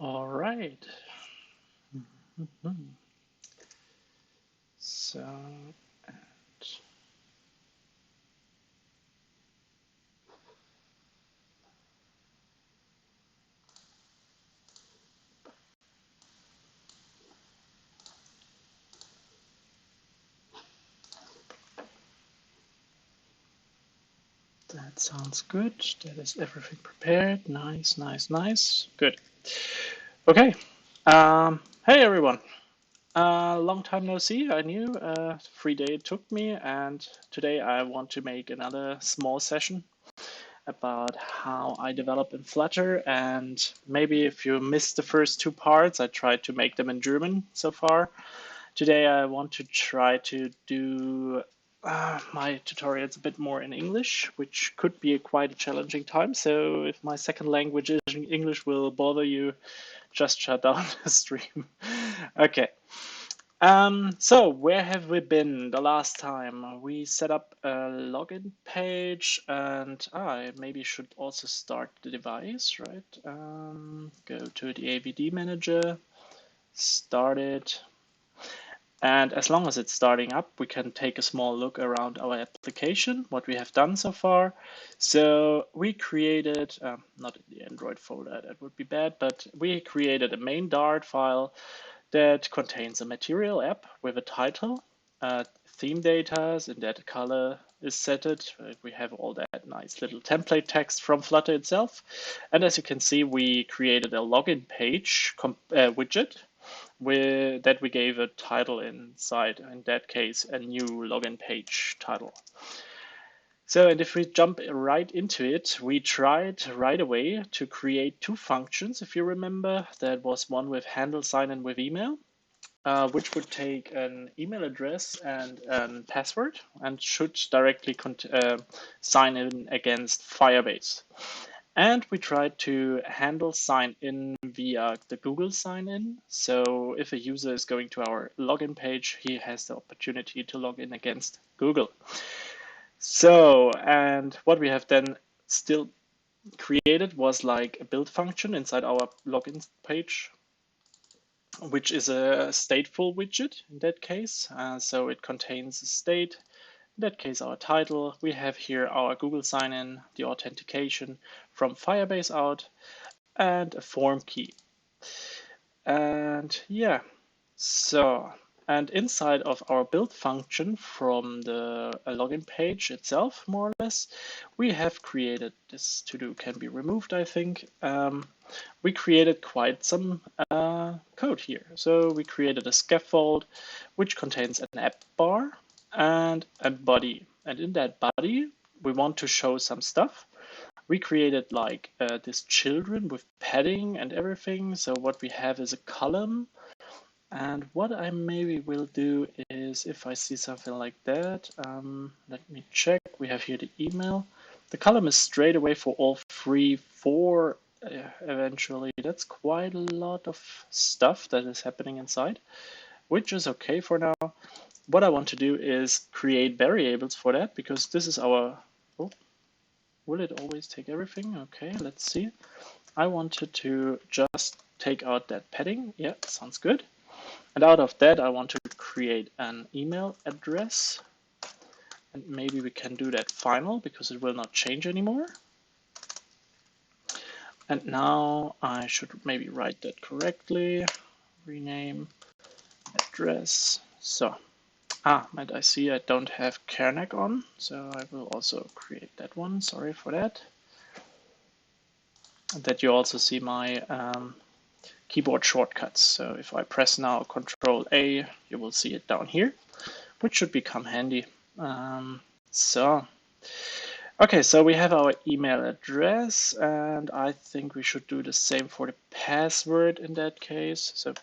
All right. So, that sounds good. That is everything prepared. Nice, nice, nice. Good. Okay. Hey everyone. Long time no see. I knew free day it took me, and today I want to make another small session about how I develop in Flutter. And maybe if you missed the first two parts, I tried to make them in German so far. Today I want to try to do my tutorials a bit more in English, which could be quite a challenging time. So if my second language is English will bother you, just shut down the stream. Okay. So where have we been the last time? We set up a login page, and I maybe should also start the device, right? Go to the AVD manager, start it. And as long as it's starting up, we can take a small look around our application, what we have done so far. So we created, not in the Android folder, that would be bad, but we created a main Dart file that contains a material app with a title, theme data, in that color is set it. We have all that nice little template text from Flutter itself. And as you can see, we created a login page widget that we gave a title inside, in that case, a new login page title. So, and if we jump right into it, we tried right away to create two functions, if you remember. That was one with handle sign in with email, which would take an email address and a password and should directly sign in against Firebase. And we tried to handle sign in via the Google sign in. So if a user is going to our login page, he has the opportunity to log in against Google. So, and what we have then still created was like a build function inside our login page, which is a stateful widget in that case. So it contains a state, in that case our title. We have here our Google sign-in, the authentication from Firebase out, and a form key. And yeah, so, and inside of our build function from the login page itself, more or less, we have created this to-do can be removed, I think. We created quite some code here. So we created a scaffold which contains an app bar and a body. And in that body, we want to show some stuff. We created like this children with padding and everything. So what we have is a column. And what I maybe will do is if I see something like that, let me check. We have here the email. The column is straight away for all four eventually. That's quite a lot of stuff that is happening inside, which is okay for now. What I want to do is create variables for that because this is our, oh, will it always take everything? Okay, let's see. I wanted to just take out that padding. Yeah, sounds good. And out of that, I want to create an email address. And maybe we can do that final because it will not change anymore. And now I should maybe write that correctly. Rename address. So, and I see I don't have Karnak on, so I will also create that one. Sorry for that. And that you also see my keyboard shortcuts. So if I press now Control A, you will see it down here, which should become handy. Okay, so we have our email address, and I think we should do the same for the password in that case. So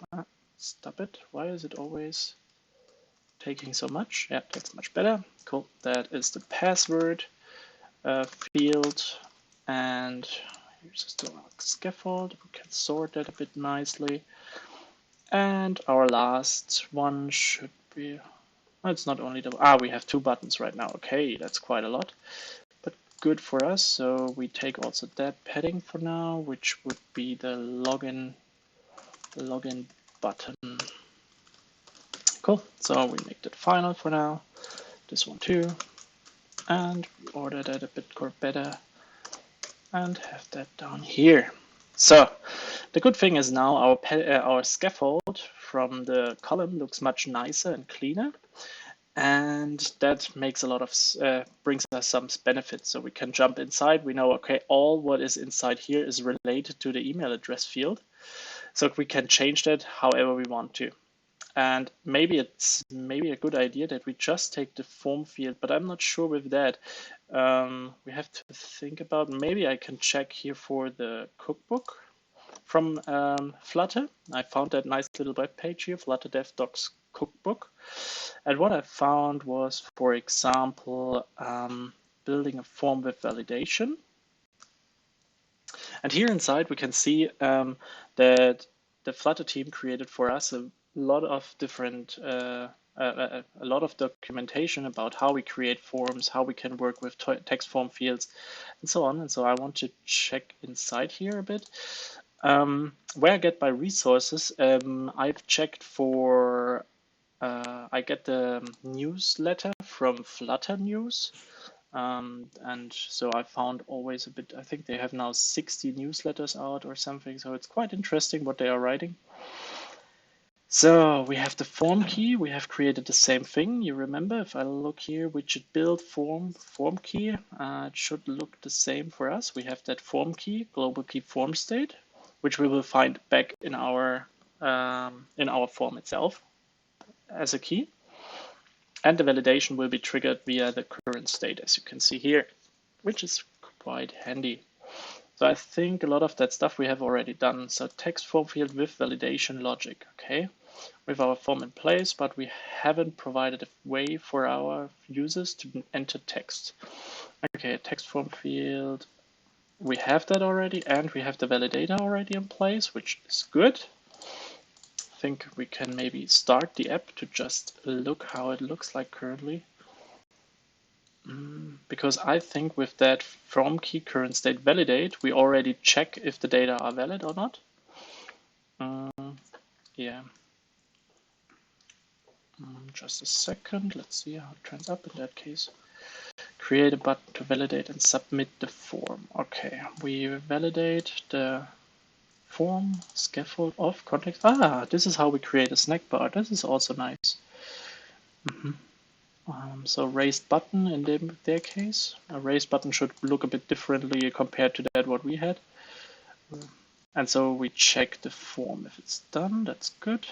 stop it. Why is it always taking so much? Yeah, that's much better. Cool. That is the password field, and here's still a scaffold. We can sort that a bit nicely. And our last one should be, well, it's not only the, we have two buttons right now. Okay, that's quite a lot, but good for us. So we take also that padding for now, which would be the login login button. Cool. So we make that final for now. This one too. And we order that a bit better and have that down here. So the good thing is now our scaffold from the column looks much nicer and cleaner. And that makes a lot of brings us some benefits. So we can jump inside. We know, okay, all what is inside here is related to the email address field. So we can change that however we want to. And maybe it's a good idea that we just take the form field, but I'm not sure with that. We have to think about, maybe I can check here for the cookbook from Flutter. I found that nice little web page here, Flutter Dev Docs cookbook. And what I found was, for example, building a form with validation. And here inside we can see that the Flutter team created for us a lot of different, a lot of documentation about how we create forms, how we can work with text form fields, and so on. And so I want to check inside here a bit. Where I get my resources, I've checked for, I get the newsletter from Flutter News. And so I found always a bit, I think they have now 60 newsletters out or something. So it's quite interesting what they are writing. So we have the form key. We have created the same thing. You remember, if I look here, widget build form key, it should look the same for us. We have that form key, global key form state, which we will find back in our form itself as a key. And the validation will be triggered via the current state, as you can see here, which is quite handy. So I think a lot of that stuff we have already done. So text form field with validation logic, okay? With our form in place, but we haven't provided a way for our users to enter text. Okay, text form field, we have that already, and we have the validator already in place, which is good. I think we can maybe start the app to just look how it looks like currently. Because I think with that from key current state validate, we already check if the data are valid or not. Yeah. Just a second. Let's see how it turns up in that case. Create a button to validate and submit the form. Okay, we validate the form scaffold of context. This is how we create a snack bar. This is also nice. So raised button in their case. A raised button should look a bit differently compared to that what we had. And so we check the form. If it's done, that's good.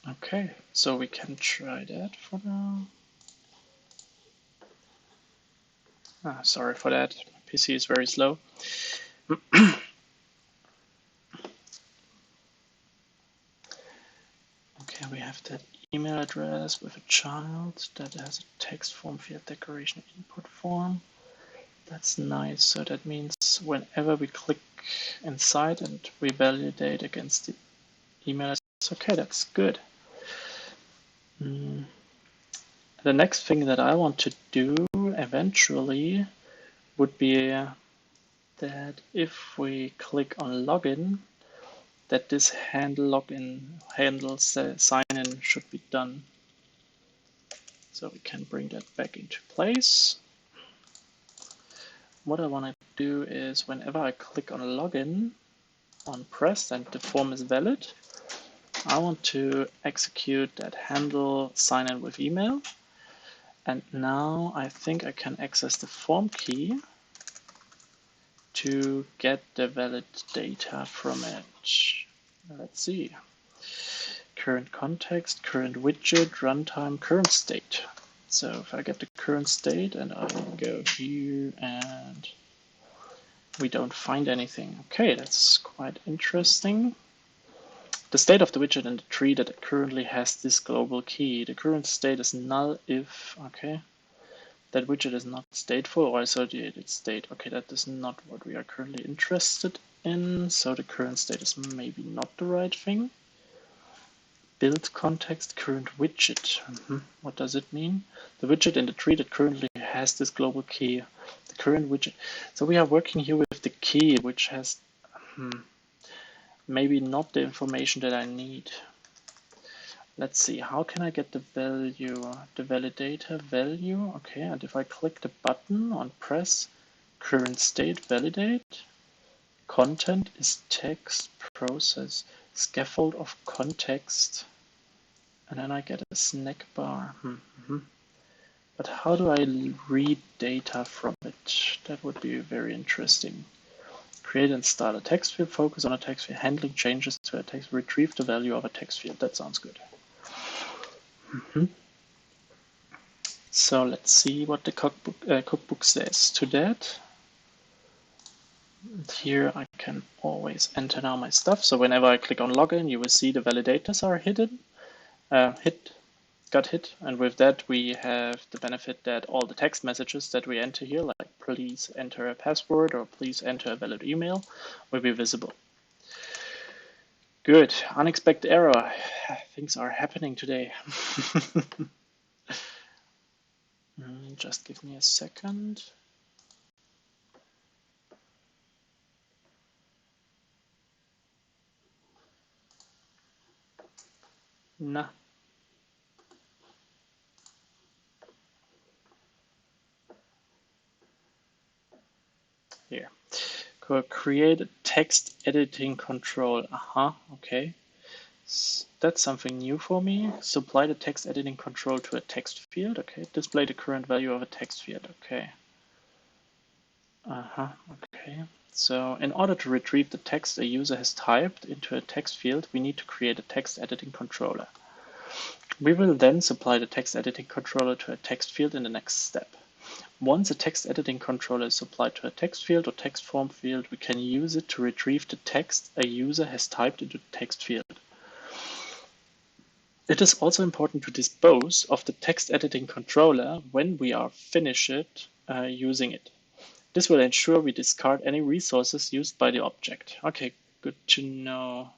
Okay, so we can try that for now. Sorry for that. My PC is very slow. Okay, we have that email address with a child that has a text form field decoration input form. That's nice. So that means whenever we click inside and we validate against the email address, okay, that's good. The next thing that I want to do eventually would be that if we click on login, that this handle sign in should be done. So we can bring that back into place. What I want to do is whenever I click on login on press and the form is valid, I want to execute that handle sign in with email. And now I think I can access the form key to get the valid data from it. Let's see. Current context, current widget, runtime, current state. So if I get the current state and I go here and we don't find anything. Okay, that's quite interesting. The state of the widget in the tree that currently has this global key. The current state is null if, okay, that widget is not stateful or associated state. Okay, that is not what we are currently interested in. So the current state is maybe not the right thing. build context current widget. What does it mean? The widget in the tree that currently has this global key. The current widget. So we are working here with the key, which has maybe not the information that I need. Let's see, how can I get the value? The validator value, okay, and if I click the button on press current state validate, content is text process, scaffold of context, and then I get a snack bar. But how do I read data from it? That would be very interesting. Create and start a text field, focus on a text field, handling changes to a text, retrieve the value of a text field. That sounds good. So let's see what the cookbook says to that. And here I can always enter now my stuff. So whenever I click on login, you will see the validators are got hit. And with that, we have the benefit that all the text messages that we enter here, like please enter a password or please enter a valid email, will be visible. Good. Unexpected error. Things are happening today. Just give me a second. Nah. Here. Create a text editing control. Okay. That's something new for me. Supply the text editing control to a text field. Okay. Display the current value of a text field. Okay. Okay. So in order to retrieve the text a user has typed into a text field, we need to create a text editing controller. We will then supply the text editing controller to a text field in the next step. Once a text editing controller is supplied to a text field or text form field, we can use it to retrieve the text a user has typed into the text field. It is also important to dispose of the text editing controller when we are finished using it. This will ensure we discard any resources used by the object. Okay, good to know.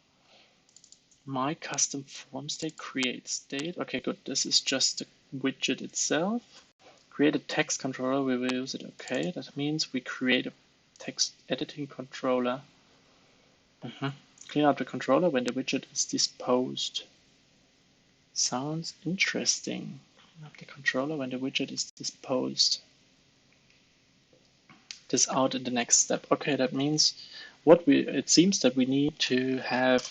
My custom form state create state. Okay, good. This is just the widget itself. Create a text controller, we will use it. Okay, that means we create a text editing controller. Clean out the controller when the widget is disposed. Sounds interesting. Clean up the controller when the widget is disposed. This out in the next step. Okay, that means it seems that we need to have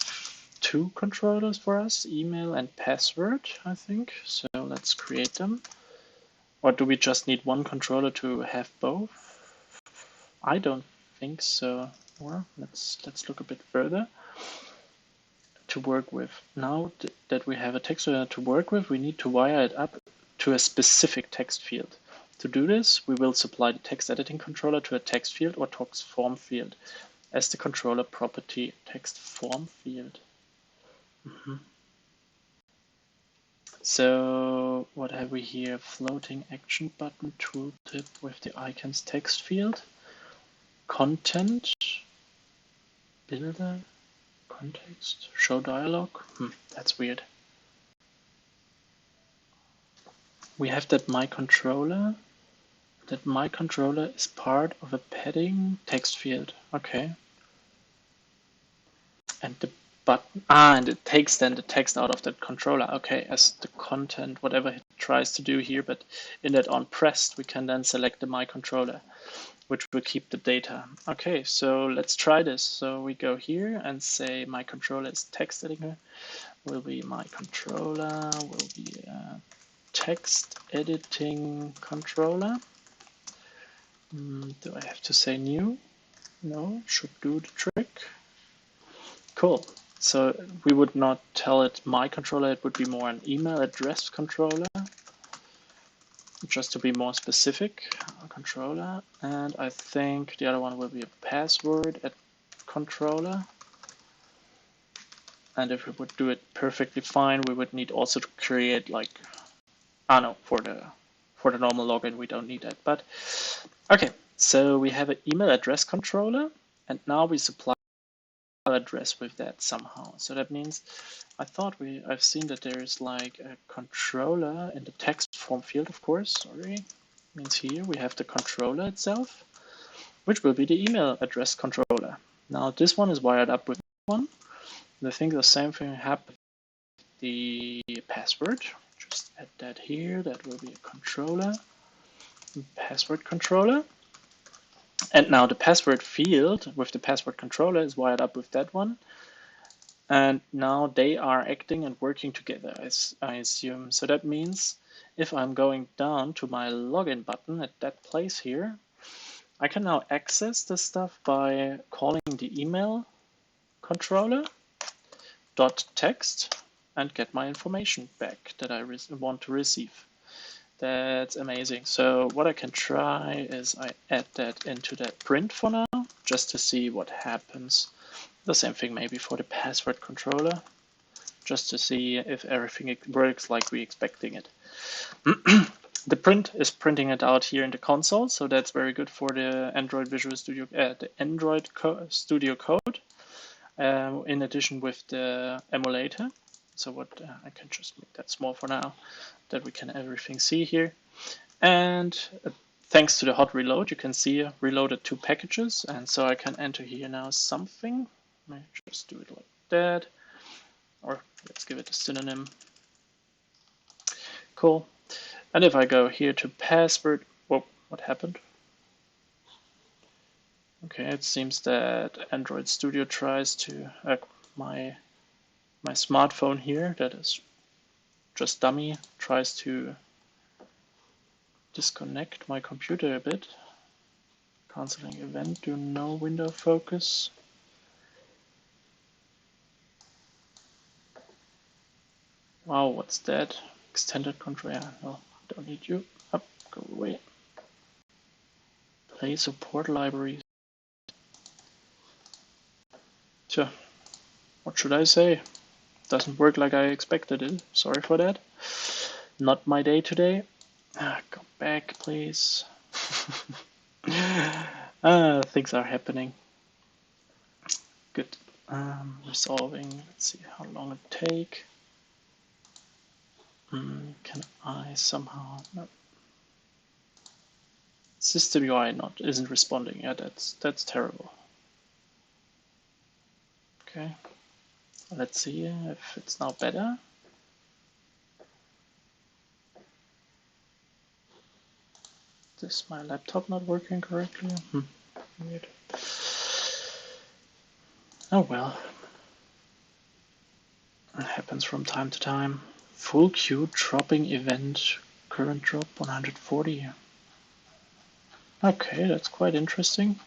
two controllers for us, email and password, I think. So let's create them. Or do we just need one controller to have both? I don't think so. Well, let's look a bit further. To work with. Now that we have a text to work with, we need to wire it up to a specific text field. To do this, we will supply the text editing controller to a text field or text form field as the controller property text form field. So what have we here? Floating action button tooltip with the icons text field. Content, builder, context, show dialog. That's weird. We have that my controller. That my controller is part of a padding text field. Okay. And the button, and it takes then the text out of that controller. Okay, as the content, whatever it tries to do here, but in that on pressed, we can then select the my controller, which will keep the data. Okay, so let's try this. So we go here and say my controller is text editor. Will be my controller, will be a text editing controller. Do I have to say new? No, should do the trick. Cool. So we would not tell it my controller, it would be more an email address controller. Just to be more specific, controller. And I think the other one will be a password at controller. And if we would do it perfectly fine, we would need also to create like, no, for the normal login, we don't need that. But okay, so we have an email address controller, and now we supply email address with that somehow. So that means I thought I've seen that there is like a controller in the text form field, of course. Sorry, means here we have the controller itself, which will be the email address controller. Now this one is wired up with one. And I think the same thing happened with the password. Just add that here. That will be a controller, password controller. And now the password field with the password controller is wired up with that one. And now they are acting and working together, as I assume. So that means if I'm going down to my login button at that place here, I can now access the stuff by calling the email controller dot text and get my information back that I want to receive. That's amazing. So what I can try is I add that into that print for now, just to see what happens. The same thing maybe for the password controller, just to see if everything works like we're expecting it. The print is printing it out here in the console, so that's very good for the Android Visual Studio, the Android Studio Code. In addition with the emulator. So what I can just make that small for now, that we can everything see here. And thanks to the hot reload, you can see reloaded 2 packages, and so I can enter here now something. Let me just do it like that, or let's give it a synonym. Cool. And if I go here to password, whoa, what happened? Okay, it seems that Android Studio tries to my smartphone here, that is just dummy, tries to disconnect my computer a bit. Canceling event, do no window focus. Wow, what's that? Extended control. Yeah, no, don't need you. Up, go away. Play support libraries. Sure. What should I say? Doesn't work like I expected it. Sorry for that. Not my day today. Go back, please. Things are happening. Good. Resolving. Let's see how long it take. Can I somehow? No. System UI isn't responding. Yeah, that's terrible. Okay. Let's see if it's now better. Is my laptop not working correctly? Weird. Oh well. It happens from time to time. Full queue dropping event. Current drop 140. Okay, that's quite interesting.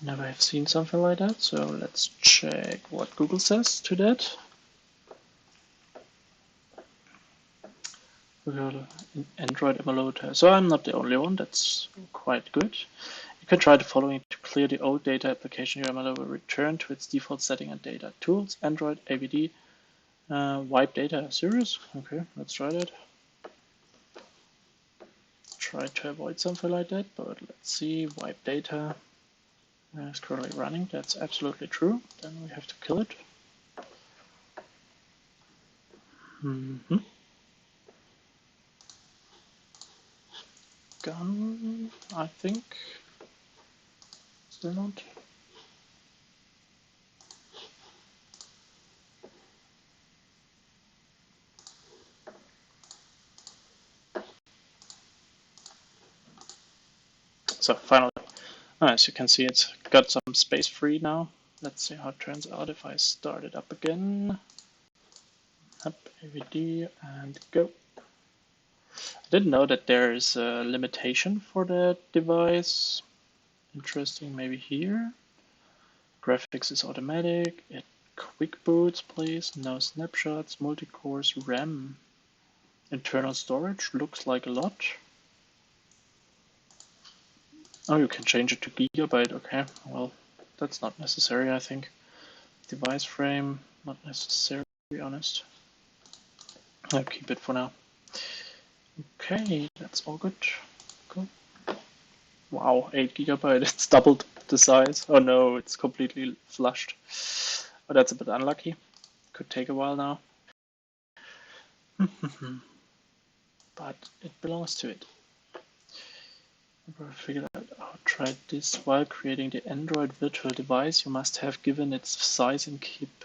Never have seen something like that, so let's check what Google says to that. We got an Android emulator. So I'm not the only one, that's quite good. You can try the following to clear the old data application. Your emulator will return to its default setting and data. Tools, Android, AVD, wipe data. Serious? Okay, let's try that. Try to avoid something like that, but let's see. Wipe data. It's currently running. That's absolutely true. Then we have to kill it. Gun, I think. Still not. So finally, as you can see, it's got some space free now. Let's see how it turns out if I start it up again. Up, AVD, and go. I didn't know that there is a limitation for that device. Interesting, maybe here. Graphics is automatic. It quick boots, please. No snapshots, multi-cores, RAM. Internal storage looks like a lot. Oh, you can change it to gigabyte. Okay, well, that's not necessary, I think. Device frame, not necessary, to be honest. I'll keep it for now. Okay, that's all good. Cool. Wow, 8 gigabyte, it's doubled. the size. Oh no, it's completely flushed. Oh, that's a bit unlucky. Could take a while now. But it belongs to it. I figured out how to try this while creating the Android virtual device. You must have given its size and keep.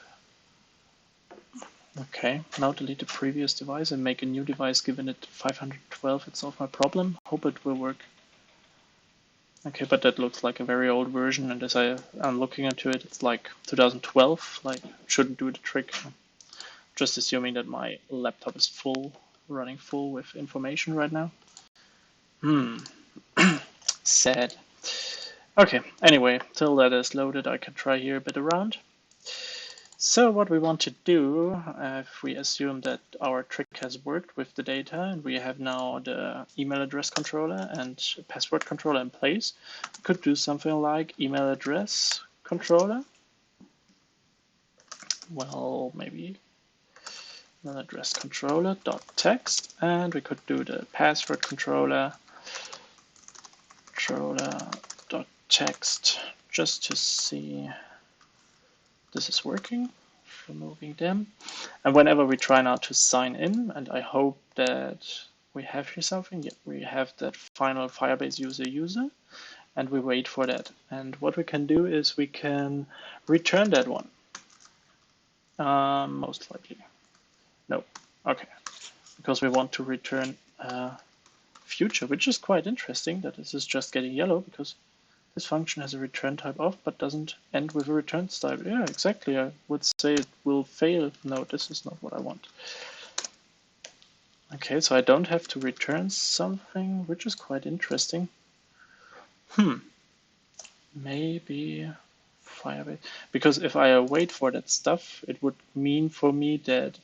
Okay, now delete the previous device and make a new device given it 512. It solved my problem. Hope it will work. Okay, but that looks like a very old version, and as I'm looking into it, it's like 2012. Like, shouldn't do the trick. Just assuming that my laptop is running full with information right now. Sad. Okay, anyway, till that is loaded, I can try here a bit around. So what we want to do, if we assume that our trick has worked with the data and we have now the email address controller and password controller in place, we could do something like email address controller. Well, maybe email address controller dot text, and we could do the password controller dot text just to see this is working. Removing them, and whenever we try now to sign in, and I hope that we have here something. Yeah, we have that final Firebase user, and we wait for that. And what we can do is we can return that one. Most likely, no. Okay, because we want to return future, which is quite interesting that this is just getting yellow because this function has a return type of, but doesn't end with a return type. Yeah, exactly. I would say it will fail. No, this is not what I want. Okay, so I don't have to return something, which is quite interesting. Maybe Firebase. Because if I wait for that stuff, it would mean for me that,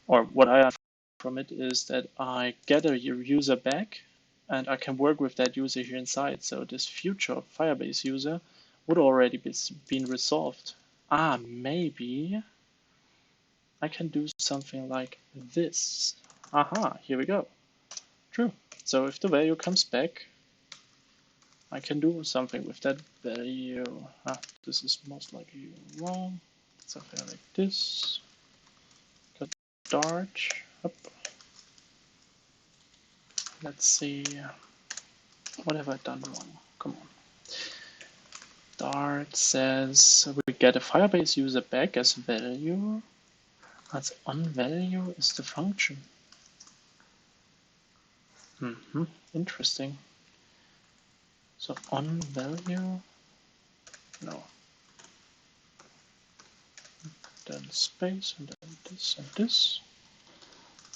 or what I have from it is that I get a user back, and I can work with that user here inside. So this future Firebase user would already been resolved. Maybe I can do something like this. Aha, here we go. True. So if the value comes back, I can do something with that value. This is most likely wrong. Something like this. Got Dart. Up. Let's see. What have I done wrong? Come on. Dart says we get a Firebase user back as value. That's on value is the function. Interesting. So on value, no. Then space and then this and this.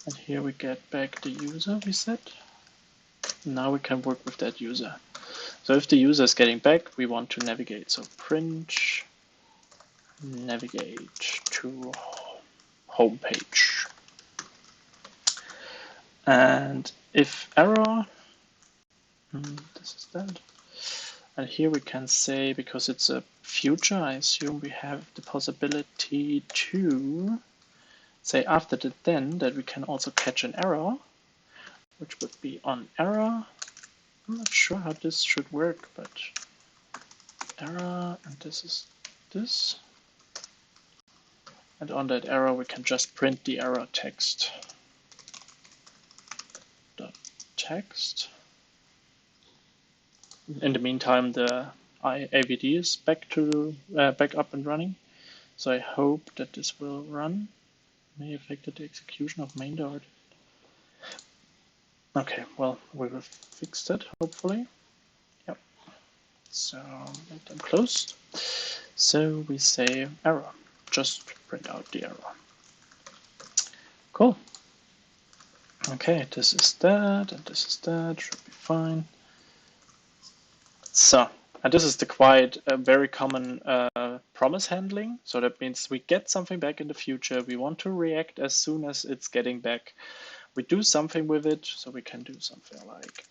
And here we get back the user we set. Now we can work with that user. So if the user is getting back, we want to navigate. So print navigate to home page. And if error, this is that. And here we can say, because it's a future, I assume we have the possibility to say after the then that we can also catch an error, which would be on error. I'm not sure how this should work, but error, and this is this. And on that error, we can just print the error text. Text. In the meantime, the AVD is back up and running. So I hope that this will run. May affect the execution of main Dart. Okay, well, we will fix that hopefully. Yep. So make them closed. So we say error. Just print out the error. Cool. Okay, this is that, and this is that. Should be fine. So, and this is the quite very common promise handling. So that means we get something back in the future. We want to react as soon as it's getting back. We do something with it. So we can do something like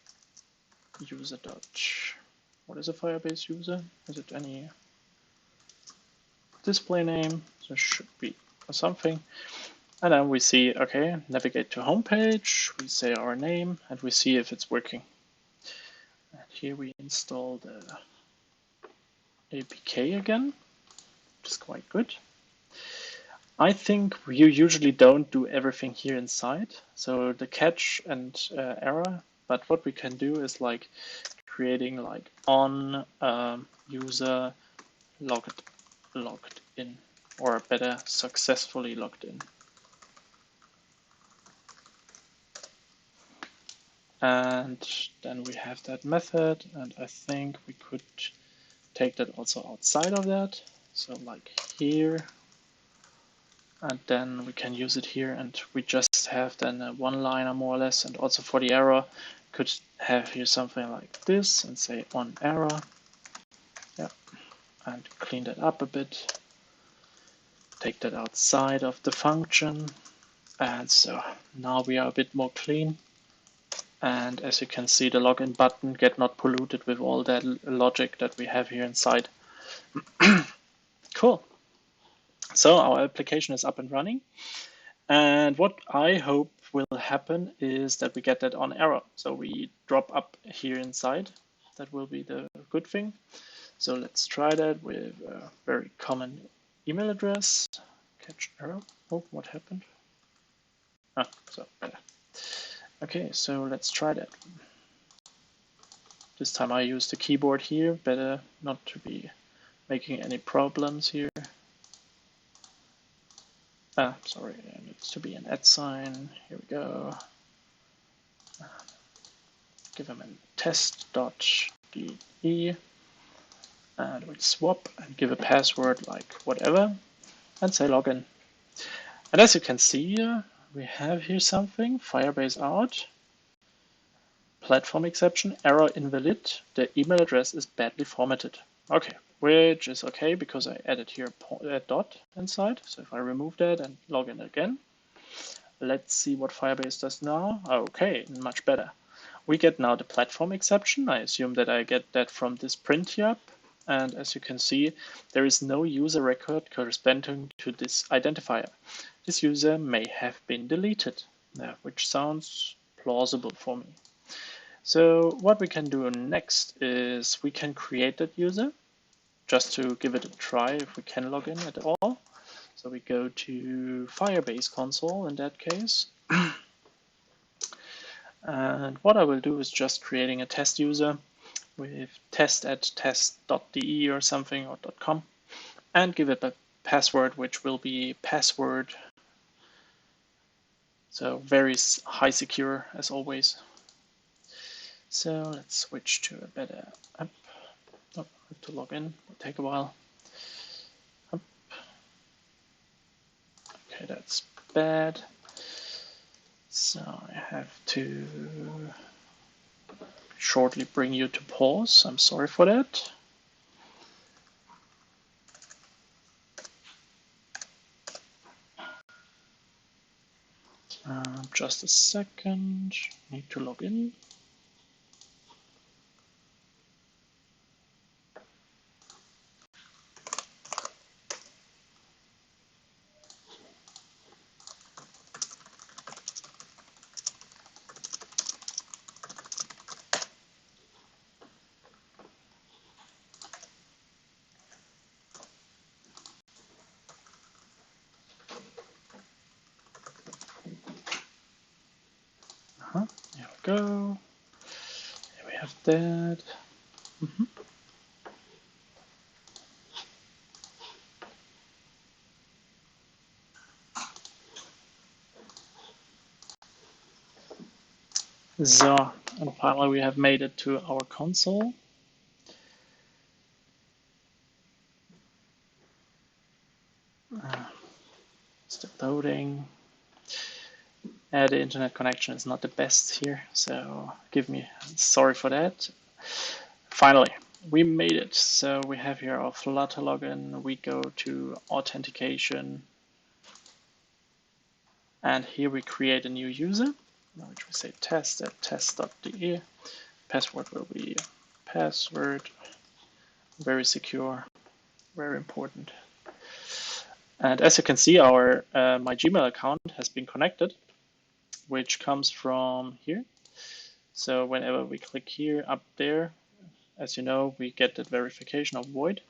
user dot. What is a Firebase user? Is it any display name? So it should be something. And then we see, okay, navigate to homepage. We say our name and we see if it's working. And here we install the APK again, which is quite good. I think you usually don't do everything here inside, so the catch and error, but what we can do is like creating like on user logged in, or better, successfully logged in. And then we have that method, and I think we could take that also outside of that. So like here, and then we can use it here, and we just have then a one-liner more or less. And also for the error, could have here something like this and say on error. Yeah, and clean that up a bit. Take that outside of the function. And so now we are a bit more clean. And as you can see, the login button get not polluted with all that logic that we have here inside. Cool. So our application is up and running. And what I hope will happen is that we get that on error. So we drop up here inside. That will be the good thing. So let's try that with a very common email address. Catch error. Oh, what happened? Ah, so better. Okay, so let's try that. This time I use the keyboard here, better not to be making any problems here. Sorry, there needs to be an @ sign. Here we go. Give them a test.de, and we swap and give a password like whatever, and say login. And as you can see, we have here something, Firebase out, platform exception, error invalid, the email address is badly formatted. Okay, which is okay because I added here a dot inside. So if I remove that and log in again, let's see what Firebase does now. Okay, much better. We get now the platform exception. I assume that I get that from this print here. And as you can see, there is no user record corresponding to this identifier. This user may have been deleted, which sounds plausible for me. So what we can do next is we can create that user just to give it a try if we can log in at all. So we go to Firebase console in that case. And what I will do is just creating a test user with test@test.de or something or .com, and give it a password which will be password. So very high secure as always. So let's switch to a better app. Oh, I have to log in, it'll take a while. Okay, that's bad. So I have to shortly bring you to pause. I'm sorry for that. Just a second, need to log in. Here we go. Here we have that. So, and finally we have made it to our console. Still loading. The internet connection is not the best here, so sorry for that. Finally, we made it. So we have here our Flutter login. We go to Authentication, and here we create a new user, which we say test@test.de. Password will be password. Very secure, very important. And as you can see, our my Gmail account has been connected, which comes from here. So whenever we click here up there, as you know, we get that verification of void.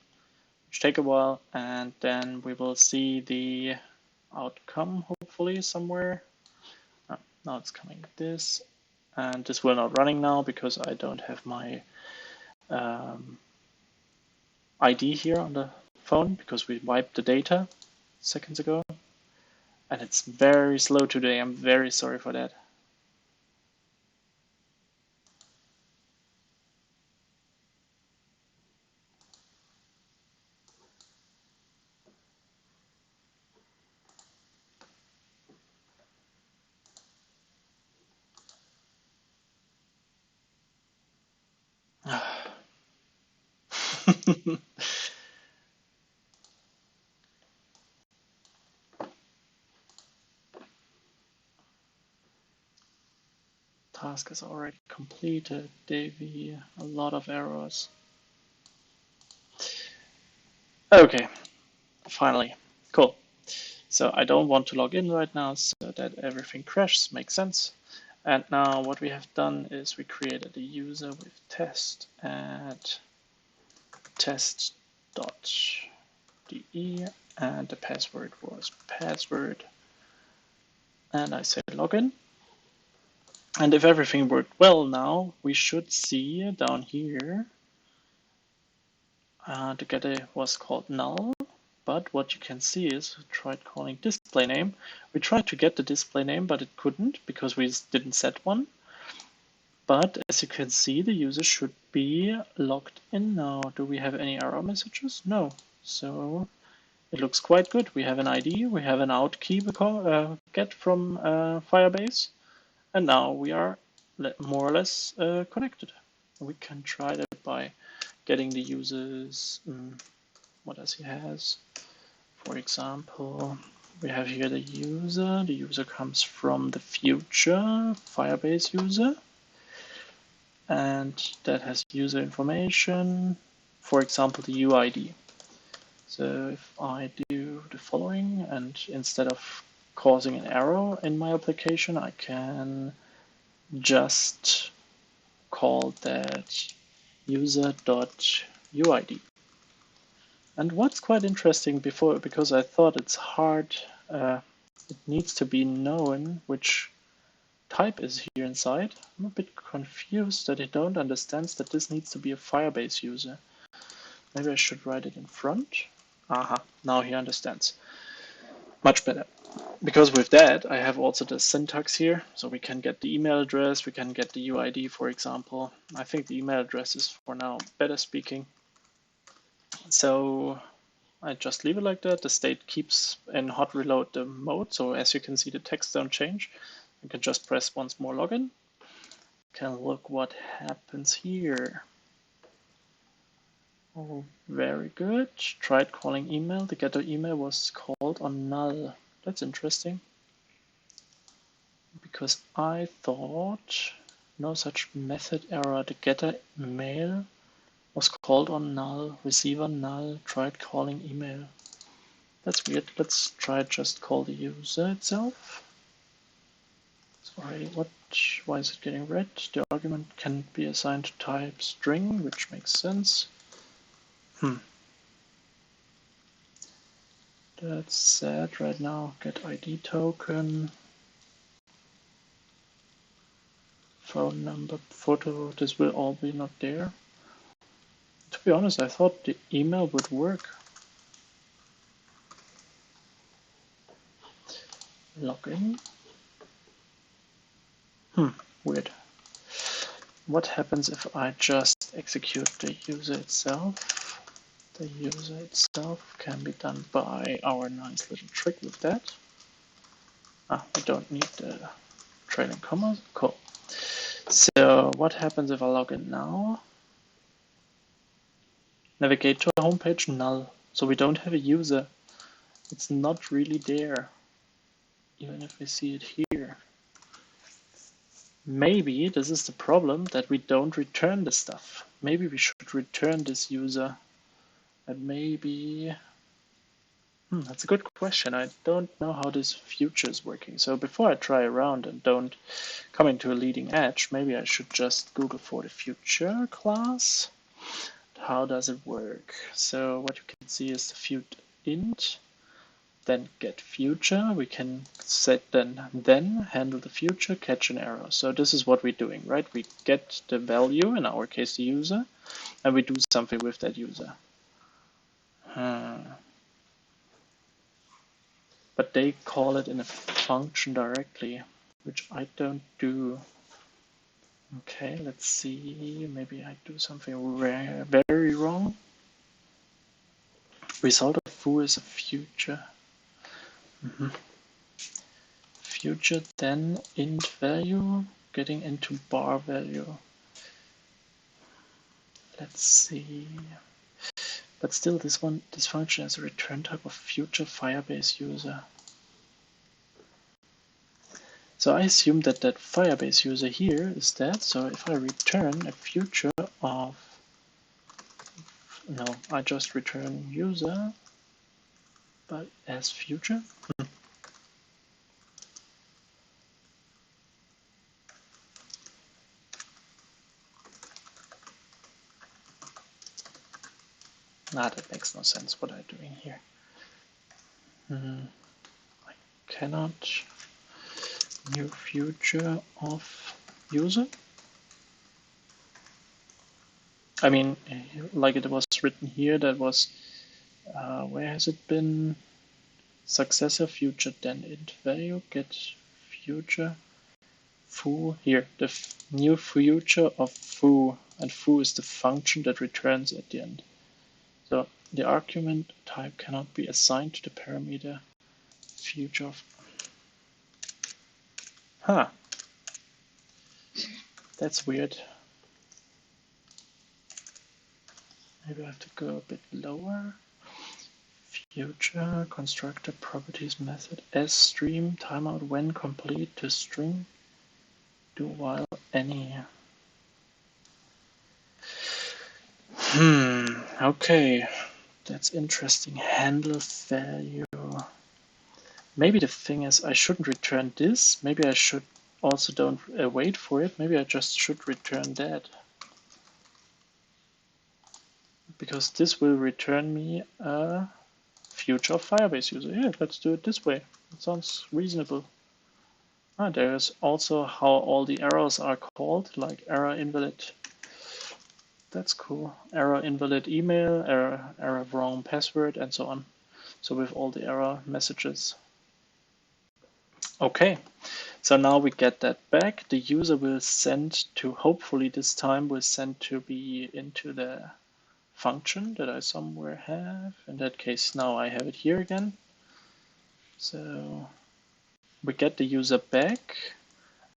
which take a while, and then we will see the outcome hopefully somewhere. Now it's coming this, and this will not running now because I don't have my ID here on the phone because we wiped the data seconds ago, and it's very slow today. I'm very sorry for that. Task is already completed, Davey. A lot of errors. Okay, finally. Cool. So I don't want to log in right now so that everything crashes. Makes sense. And now what we have done is we created a user with test at test.de, and the password was password. And I say login. And if everything worked well now, we should see down here the getter was called null. But what you can see is we tried calling display name. We tried to get the display name, but it couldn't because we didn't set one. But as you can see, the user should be logged in now. Do we have any error messages? No. So it looks quite good. We have an ID, we have an out key get from Firebase, and now we are more or less connected. We can try that by getting the users, what else he has. For example, we have here the user. The user comes from the future Firebase user, and that has user information, for example, the UID. So if I do the following, and instead of causing an error in my application, I can just call that user.uid. And what's quite interesting because I thought it's hard, it needs to be known which type is here inside. I'm a bit confused that it don't understand that this needs to be a Firebase user. Maybe I should write it in front. Aha, now he understands. Much better. Because with that, I have also the syntax here, so we can get the email address, we can get the UID, for example. I think the email address is for now better speaking. So I just leave it like that. The state keeps in hot reload the mode, so as you can see, the text don't change. You can just press once more login. Can look what happens here. Oh, very good. Tried calling email. The getter email was called on null. That's interesting. Because I thought no such method error. The getter mail was called on null. Receiver null. Tried calling email. That's weird. Let's try just call the user itself. Sorry, why is it getting red? The argument can be assigned to type string, which makes sense. That's sad right now. Get ID token. Phone number, photo. This will all be not there. To be honest, I thought the email would work. Login. Weird. What happens if I just execute the user itself? The user itself can be done by our nice little trick with that. We don't need the trailing commas. Cool. So what happens if I log in now? Navigate to a homepage, null. So we don't have a user. It's not really there, even if we see it here. Maybe this is the problem, that we don't return the stuff. Maybe we should return this user. And maybe... that's a good question. I don't know how this future is working. So before I try around and don't come into a leading edge, maybe I should just Google for the future class. how does it work? So what you can see is the fut int, then get future. We can set then handle the future, catch an error. So this is what we're doing, right? We get the value, in our case the user, and we do something with that user. But they call it in a function directly, which I don't do. Okay, let's see. Maybe I do something very wrong. Result of foo is a future. Future, then int value, getting into bar value. Let's see. But still, this function has a return type of future Firebase user. So I assume that Firebase user here is that. So if I return a future of, no, I just return user, but as future. Nah, that makes no sense what I'm doing here. I cannot new future of user. I mean, like it was written here, that was, where has it been? Successor future, then int value, get future, foo, here, the new future of foo, and foo is the function that returns at the end. So the argument type cannot be assigned to the parameter future of. Huh. That's weird. Maybe I have to go a bit lower. Future constructor properties method s stream timeout when complete to string do while any. Okay, that's interesting. Handle value. Maybe the thing is I shouldn't return this. Maybe I should also don't wait for it. Maybe I just should return that. Because this will return me a future Firebase user. Yeah, let's do it this way. It sounds reasonable. There's also how all the errors are called, like error invalid. That's cool. Error invalid email, error wrong password, and so on. So with all the error messages. Okay, so now we get that back. The user will send to, hopefully this time will send to be into the function that I somewhere have. In that case, now I have it here again. So we get the user back.